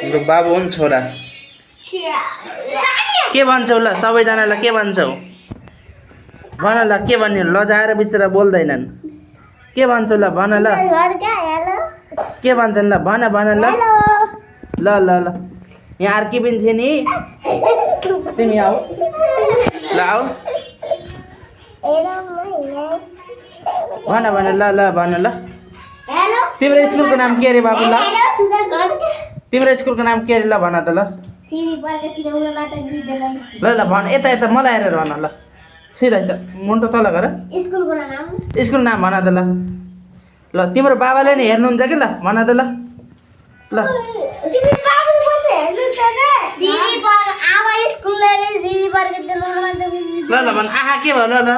हाम्रो बाबु हुन् छोरा के भन्छौ ल सबैजनालाई के भन्छौ भन ल के भन्ने लजाएर बिचरा बोल्दैनन् के भन्छौ ल भन ल के भन्छन् ल भन भन ल ल ल ल यहाँ अर्की पनि छ नि तिमी आऊ ल आऊ भन भन ल ल भन ल तिम्रो स्कुलको नाम के अरे बाबु ल तिम्रो स्कुलको नाम के अरे ल भन त ल ल ल भन यता यता मलाई हेरेर भन ल सिधै त मुन्टो तल गर स्कुल नाम भन त ल ल तिम्रो बाबाले नि हेर्नुहुन्छ कि ल भन त ल ल ल ल भन आहा के भयो ल ल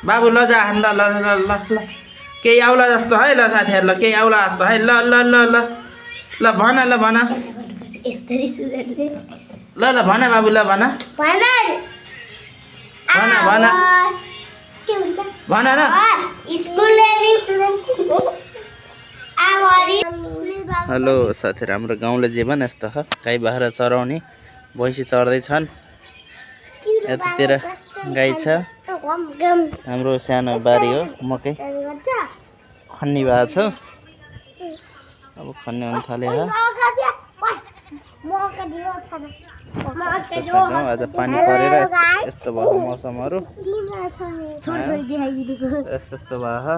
बाबु लजा ल ल ल ल ल केही आउला जस्तो है ल साथीहरू ल केही आउला जस्तो है ल ल ल ल ल भन ल भन ल ल भन बाबु ल भन भन भन भन र हेलो साथीहरू हाम्रो गाउँले जीवन यस्तो हो गाई बाख्रा चराउने भैँसी चढ्दैछन् यतातिर गाई छ हाम्रो सानो बारी हो मकै खन्ने भएको छ अब खन्ने हुन थाल्यो आज पानी परेर यस्तो भएको मौसमहरू यस्तो भयो